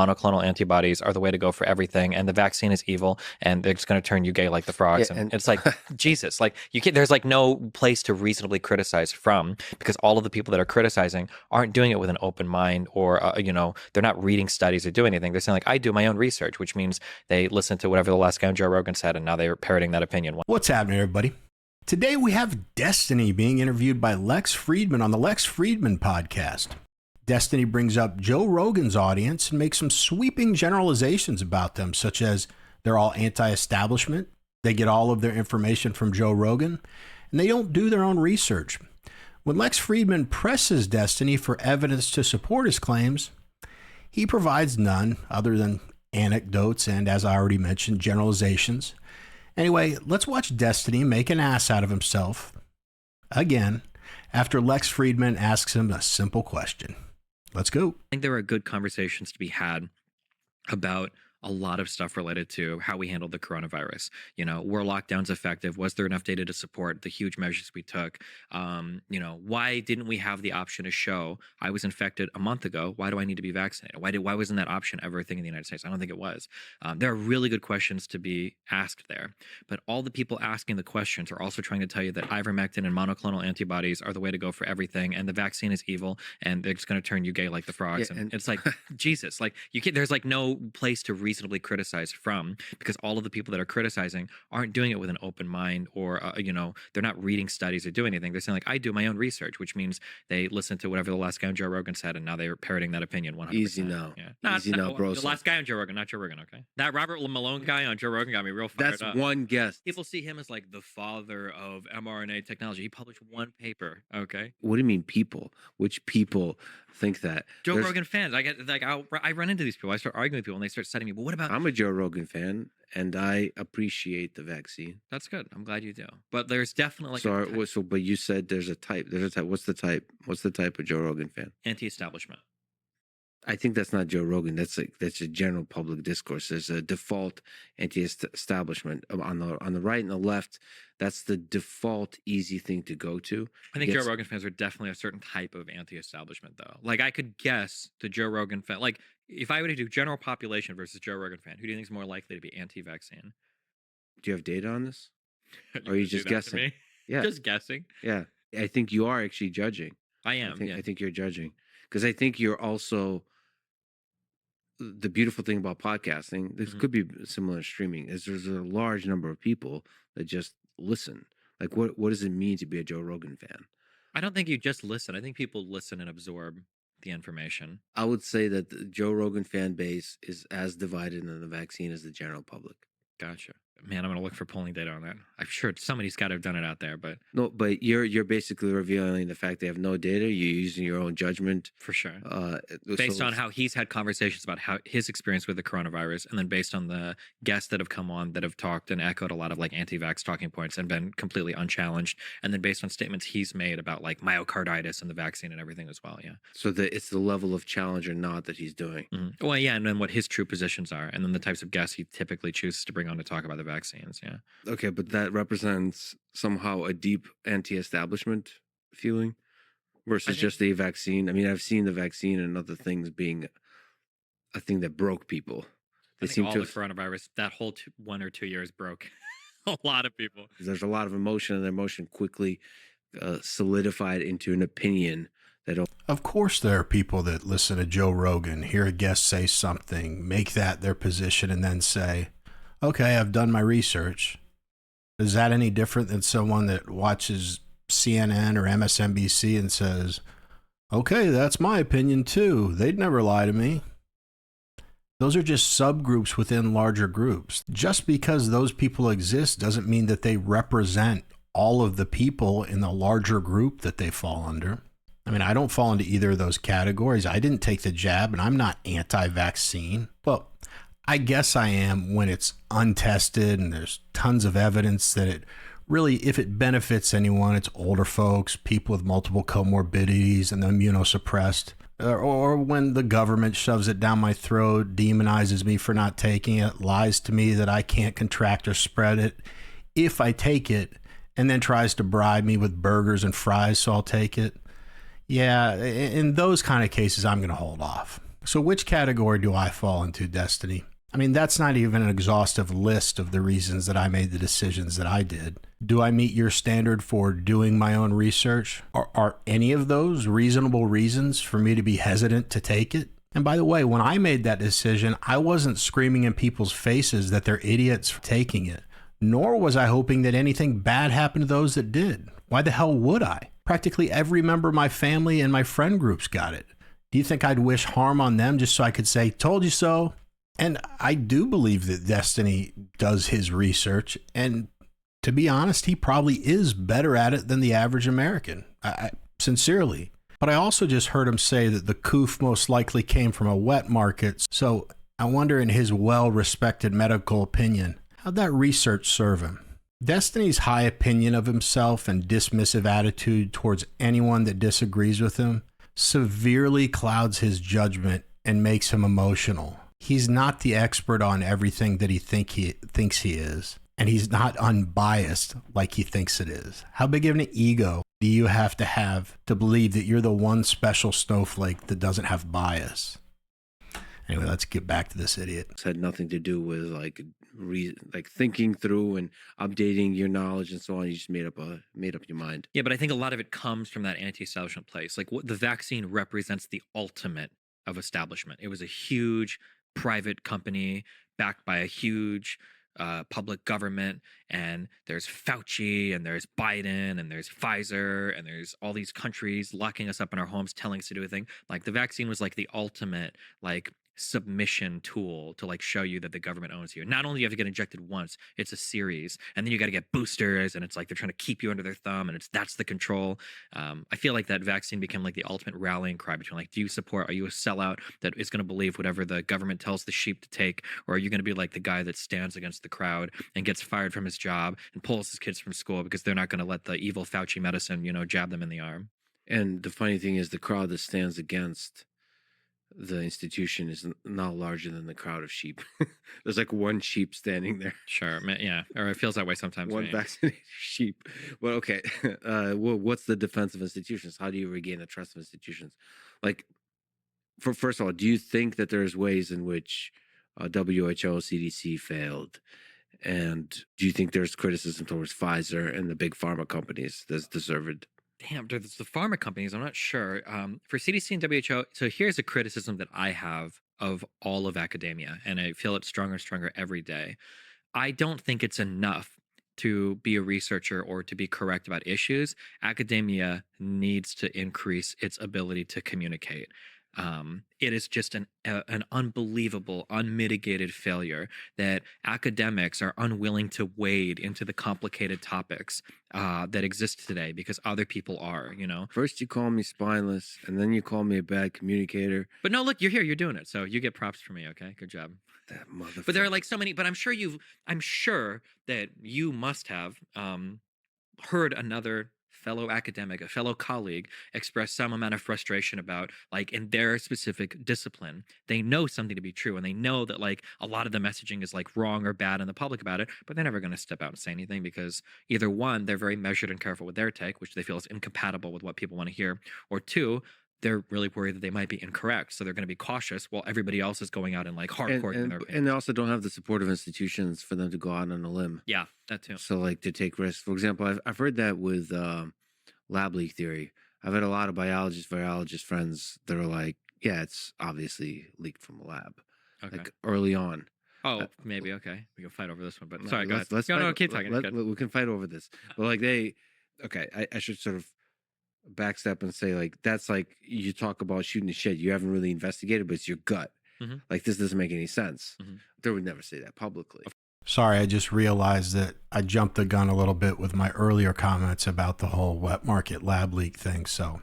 monoclonal antibodies are the way to go for everything, and the vaccine is evil, and they're just going to turn you gay like the frogs. And it's like, Jesus, like you can't, there's like no place to reasonably criticize from, because all of the people that are criticizing aren't doing it with an open mind, or they're not reading studies or doing anything. They're saying like, I do my own research, which means they listen to whatever the last guy on Joe Rogan said, and now they're parroting that opinion. What's happening, everybody? Today we have Destiny being interviewed by Lex Fridman on the Lex Fridman podcast. Destiny brings up Joe Rogan's audience and makes some sweeping generalizations about them, such as they're all anti-establishment, they get all of their information from Joe Rogan, and they don't do their own research. When Lex Fridman presses Destiny for evidence to support his claims, he provides none other than anecdotes and, as I already mentioned, generalizations. Anyway, let's watch Destiny make an ass out of himself again after Lex Fridman asks him a simple question. Let's go. I think there are good conversations to be had about a lot of stuff related to how we handled the coronavirus. Were lockdowns effective? Was there enough data to support the huge measures we took? Why didn't we have the option to show I was infected a month ago? Why do I need to be vaccinated? Why wasn't that option ever a thing in the United States? I don't think it was. There are really good questions to be asked there, but all the people asking the questions are also trying to tell you that ivermectin and monoclonal antibodies are the way to go for everything, and the vaccine is evil, and they're just going to turn you gay like the frogs. And it's like, Jesus, like you can't, there's like no place to reasonably criticize from, because all of the people that are criticizing aren't doing it with an open mind, or they're not reading studies or doing anything. They're saying like, I do my own research, which means they listen to whatever the last guy on Joe Rogan said, and now they're parroting that opinion 100%. Easy now. Yeah. Easy now, bro. The last guy on Joe Rogan, not Joe Rogan, okay? That Robert Malone guy on Joe Rogan got me real fired up. That's one guest. People see him as like the father of mRNA technology. He published one paper, okay? What do you mean people? Which people think that? Joe Rogan fans. I get like, I run into these people. I start arguing with people, and they start setting me, but what about... I'm a Joe Rogan fan, and I appreciate the vaccine. That's good. I'm glad you do. But there's definitely but you said there's a type. What's the type? What's the type of Joe Rogan fan? Anti-establishment. I think that's not Joe Rogan. That's a general public discourse. There's a default anti-establishment on the right and the left. That's the default easy thing to go to. I think Joe Rogan fans are definitely a certain type of anti-establishment, though. Like I could guess the Joe Rogan fan. Like if I were to do general population versus Joe Rogan fan, who do you think is more likely to be anti-vaccine? Do you have data on this? Or are you just guessing? Yeah, just guessing. Yeah, I think you are actually judging. I am. I think you're judging, because I think you're also... The beautiful thing about podcasting, this could be similar to streaming, is there's a large number of people that just listen. Like, what does it mean to be a Joe Rogan fan? I don't think you just listen. I think people listen and absorb the information. I would say that the Joe Rogan fan base is as divided in the vaccine as the general public. Gotcha. Man, I'm going to look for polling data on that. I'm sure somebody's got to have done it out there, but... No, but you're basically revealing the fact they have no data. You're using your own judgment. For sure. Based on how he's had conversations about how his experience with the coronavirus, and then based on the guests that have come on that have talked and echoed a lot of like anti-vax talking points and been completely unchallenged, and then based on statements he's made about like myocarditis and the vaccine and everything as well, yeah. So it's the level of challenge or not that he's doing. Mm-hmm. Well, yeah, and then what his true positions are, and then the types of guests he typically chooses to bring on to talk about the vaccines, yeah. Okay, but that represents somehow a deep anti-establishment feeling versus just the vaccine. I mean, I've seen the vaccine and other things being a thing that broke people. They seem to... the coronavirus, that whole 1 or 2 years broke a lot of people. There's a lot of emotion, and the emotion quickly solidified into an opinion. Of course, there are people that listen to Joe Rogan, hear a guest say something, make that their position, and then say, okay, I've done my research. Is that any different than someone that watches CNN or MSNBC and says, okay, that's my opinion too. They'd never lie to me. Those are just subgroups within larger groups. Just because those people exist doesn't mean that they represent all of the people in the larger group that they fall under. I mean, I don't fall into either of those categories. I didn't take the jab, and I'm not anti-vaccine. Well, I guess I am when it's untested and there's tons of evidence that it really, if it benefits anyone, it's older folks, people with multiple comorbidities and the immunosuppressed, or when the government shoves it down my throat, demonizes me for not taking it, lies to me that I can't contract or spread it if I take it, and then tries to bribe me with burgers and fries so I'll take it. Yeah, in those kind of cases, I'm going to hold off. So which category do I fall into, Destiny? I mean, that's not even an exhaustive list of the reasons that I made the decisions that I did. Do I meet your standard for doing my own research? Are any of those reasonable reasons for me to be hesitant to take it? And by the way, when I made that decision, I wasn't screaming in people's faces that they're idiots for taking it, nor was I hoping that anything bad happened to those that did. Why the hell would I? Practically every member of my family and my friend groups got it. Do you think I'd wish harm on them just so I could say, told you so? And I do believe that Destiny does his research. And to be honest, he probably is better at it than the average American. Sincerely. But I also just heard him say that the coof most likely came from a wet market. So I wonder, in his well-respected medical opinion, how'd that research serve him? Destiny's high opinion of himself and dismissive attitude towards anyone that disagrees with him severely clouds his judgment and makes him emotional. He's not the expert on everything that he thinks he is, and he's not unbiased like he thinks it is. How big of an ego do you have to believe that you're the one special snowflake that doesn't have bias? Anyway, let's get back to this idiot. It's had nothing to do with like thinking through and updating your knowledge and so on. You just made up your mind. Yeah, but I think a lot of it comes from that anti-establishment place. Like, what the vaccine represents the ultimate of establishment. It was a huge private company backed by a huge public government, and there's Fauci, and there's Biden, and there's Pfizer, and there's all these countries locking us up in our homes, telling us to do a thing. Like, the vaccine was like the ultimate like submission tool to like show you that the government owns you. Not only do you have to get injected once, it's a series, and then you got to get boosters, and it's like they're trying to keep you under their thumb, and that's the control. I feel like that vaccine became like the ultimate rallying cry between like, do you support, are you a sellout that is going to believe whatever the government tells the sheep to take, or are you going to be like the guy that stands against the crowd and gets fired from his job and pulls his kids from school because they're not going to let the evil Fauci medicine, jab them in the arm? And the funny thing is, the crowd that stands against the institution is now larger than the crowd of sheep. There's like one sheep standing there. Sure, yeah, or it feels that way sometimes. One vaccinated sheep. Well, okay. What's the defense of institutions? How do you regain the trust of institutions? Like, first of all, do you think that there's ways in which WHO, CDC failed? And do you think there's criticism towards Pfizer and the big pharma companies that's deserved? Damn, there's the pharma companies. I'm not sure. For CDC and WHO, so here's a criticism that I have of all of academia, and I feel it's stronger and stronger every day. I don't think it's enough to be a researcher or to be correct about issues. Academia needs to increase its ability to communicate. It is just an unbelievable, unmitigated failure that academics are unwilling to wade into the complicated topics that exist today because other people are, First you call me spineless, and then you call me a bad communicator. But no, look, you're here, you're doing it. So you get props from me, okay? Good job. That motherfucker. But there are like so many, but I'm sure that you must have heard another fellow academic, a fellow colleague, express some amount of frustration about, like, in their specific discipline, they know something to be true, and they know that like a lot of the messaging is like wrong or bad in the public about it, but they're never going to step out and say anything because either one, they're very measured and careful with their take, which they feel is incompatible with what people want to hear, or two, they're really worried that they might be incorrect, so they're going to be cautious while everybody else is going out and like hardcore. And they also don't have the support of institutions for them to go out on a limb. Yeah, that too. So like to take risks. For example, I've heard that with lab leak theory. I've had a lot of virologist friends that are like, yeah, it's obviously leaked from a lab, like early on. Oh, maybe. Okay. We can fight over this one, but No, sorry, go ahead. No, keep talking. We can fight over this. But like I should sort of backstep and say, like, that's like you talk about shooting the shit. You haven't really investigated, but it's your gut. Like, this doesn't make any sense. They would never say that publicly. Sorry, I just realized that I jumped the gun a little bit with my earlier comments about the whole wet market lab leak thing. So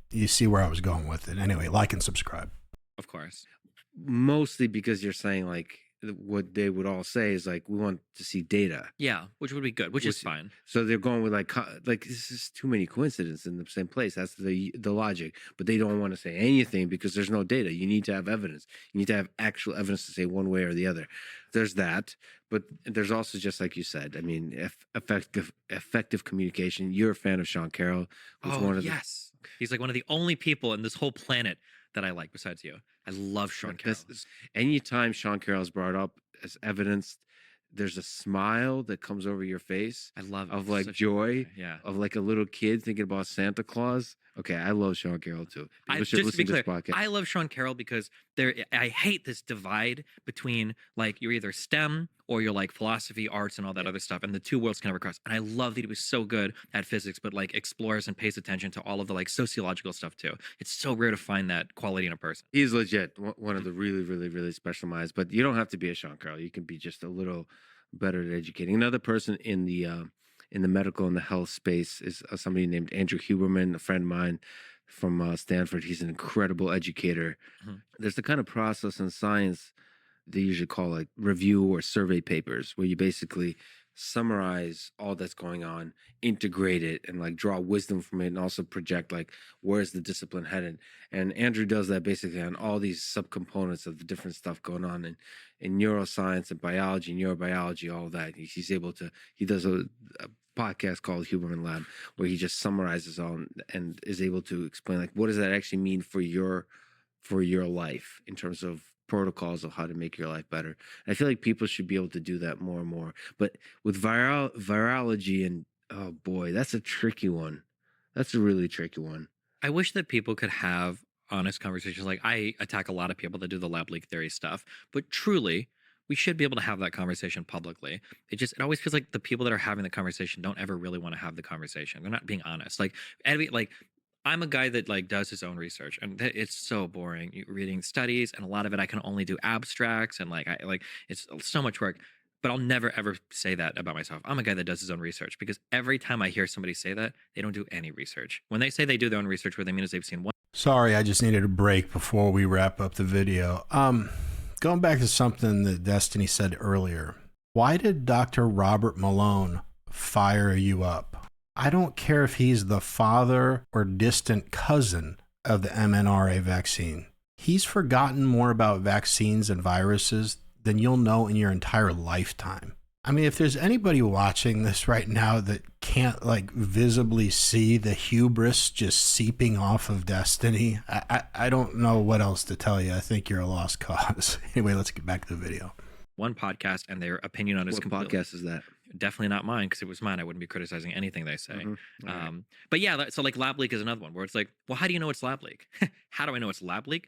you see where I was going with it. Anyway, like and subscribe. Of course. Mostly because you're saying, like, what they would all say is like, we want to see data. Yeah, which would be good, which is fine. So they're going with like this is too many coincidences in the same place. That's the logic. But they don't want to say anything because there's no data. You need to have evidence. You need to have actual evidence to say one way or the other. There's that. But there's also, just like you said, I mean, effective communication. You're a fan of Sean Carroll. Yes. He's like one of the only people in this whole planet that I like besides you. I love Sean Carroll. Anytime Sean Carroll's brought up as evidenced, there's a smile that comes over your face. I love it. Of like joy, yeah, of like a little kid thinking about Santa Claus. Okay, I love Sean Carroll too. People should just to be listen to clear, this podcast. I love Sean Carroll because I hate this divide between like you're either STEM or you're like philosophy, arts, and all that other stuff, and the two worlds can never cross. And I love that he was so good at physics, but like explores and pays attention to all of the like sociological stuff too. It's so rare to find that quality in a person. He's legit one of the really, really, really special minds. But you don't have to be a Sean Carroll. You can be just a little better at educating. Another person in the medical and the health space is somebody named Andrew Huberman, a friend of mine from Stanford. He's an incredible educator. Mhm. There's the kind of process in science they usually call like review or survey papers, where you basically summarize all that's going on, integrate it, and like draw wisdom from it, and also project like where's the discipline headed. And Andrew does that basically on all these subcomponents of the different stuff going on in neuroscience and biology, neurobiology, all of that. He does a podcast called Huberman Lab, where he just summarizes all and is able to explain like what does that actually mean for your life in terms of protocols of how to make your life better. And I feel like people should be able to do that more and more. But with virology, and oh boy, that's a tricky one. That's a really tricky one. I wish that people could have honest conversations. Like I attack a lot of people that do the lab leak theory stuff, but truly, we should be able to have that conversation publicly. It always feels like the people that are having the conversation don't ever really want to have the conversation. They're not being honest. Like I'm a guy that like does his own research, and it's so boring. You're reading studies, and a lot of it I can only do abstracts, and it's so much work. But I'll never ever say that about myself. I'm a guy that does his own research, because every time I hear somebody say that, they don't do any research. When they say they do their own research, what they mean is they've seen one. Sorry, I just needed a break before we wrap up the video. Going back to something that Destiny said earlier, why did Dr. Robert Malone fire you up? I don't care if he's the father or distant cousin of the mRNA vaccine. He's forgotten more about vaccines and viruses than you'll know in your entire lifetime. I mean, if there's anybody watching this right now that can't like visibly see the hubris just seeping off of Destiny, I don't know what else to tell you. I think you're a lost cause. Anyway, let's get back to the video. One podcast, and their opinion on it is What completely podcast is that? definitely not mine, because if it was mine, I wouldn't be criticizing anything they say. Mhm. All right. But yeah, so like lab leak is another one where it's like, well, how do you know it's lab leak? How do I know it's lab leak?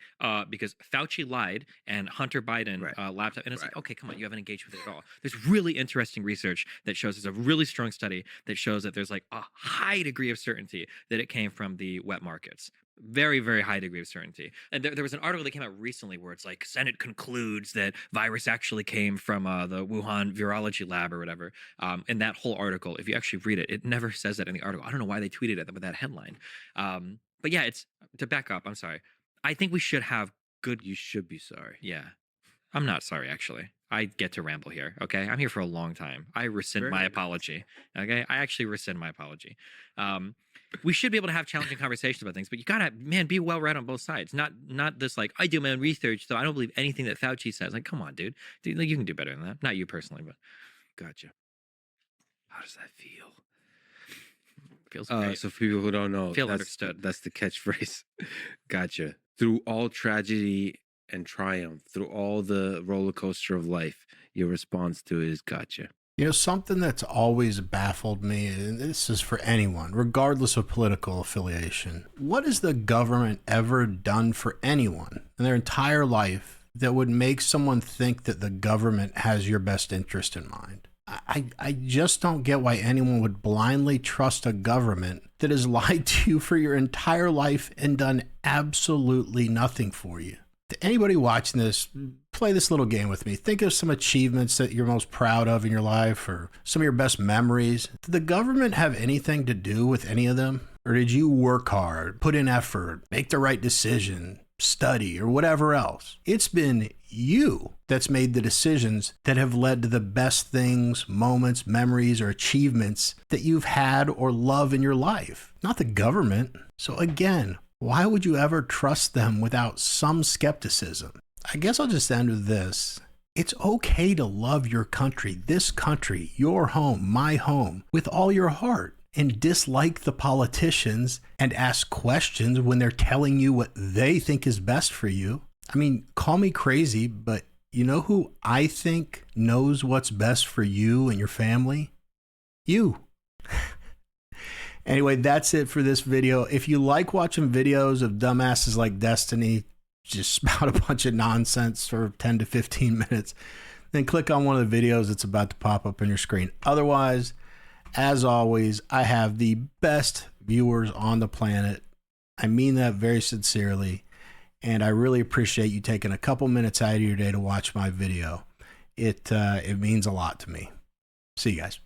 Because Fauci lied and Hunter Biden Right. laptop, and it's Right. like, okay, come on, you haven't engaged with it at all. There's really interesting research that shows, there's a really strong study that shows that there's like a high degree of certainty that it came from the wet markets. Very, very high degree of certainty. And there was an article that came out recently where it's like, Senate concludes that virus actually came from the Wuhan virology lab or whatever. And that whole article, if you actually read it, it never says that in the article. I don't know why they tweeted it with that headline. But yeah, it's to back up. I'm sorry. I think we should have good. You should be sorry. Yeah. I'm not sorry, actually. I get to ramble here. Okay. I'm here for a long time. I rescind Very my good. apology. Okay. I actually rescind my apology. We should be able to have challenging conversations about things, but you gotta, man, be well read on both sides. Not this like, I do my own research, so I don't believe anything that Fauci says. Like, come on, dude. Like, you can do better than that. Not you personally, but Gotcha. How does that feel? feels great. So for people who don't know, Feel that's, understood. That's the catchphrase. Gotcha. Through all tragedy and triumph, through all the roller coaster of life, your response to it is gotcha. You know, something that's always baffled me, and this is for anyone, regardless of political affiliation. What has the government ever done for anyone in their entire life that would make someone think that the government has your best interest in mind? I just don't get why anyone would blindly trust a government that has lied to you for your entire life and done absolutely nothing for you. To anybody watching this, play this little game with me. Think of some achievements that you're most proud of in your life, or some of your best memories. Did the government have anything to do with any of them? Or did you work hard, put in effort, make the right decision, study, or whatever else? It's been you that's made the decisions that have led to the best things, moments, memories, or achievements that you've had or love in your life, not the government. So again, why would you ever trust them without some skepticism? I guess I'll just end with this. It's okay to love your country, this country, your home, my home, with all your heart. and dislike the politicians and ask questions when they're telling you what they think is best for you. I mean, call me crazy, but you know who I think knows what's best for you and your family? You. Anyway, that's it for this video. If you like watching videos of dumbasses like Destiny just spout a bunch of nonsense for 10 to 15 minutes, then click on one of the videos that's about to pop up on your screen. Otherwise, as always, I have the best viewers on the planet. I mean that very sincerely. And I really appreciate you taking a couple minutes out of your day to watch my video. It means a lot to me. See you guys.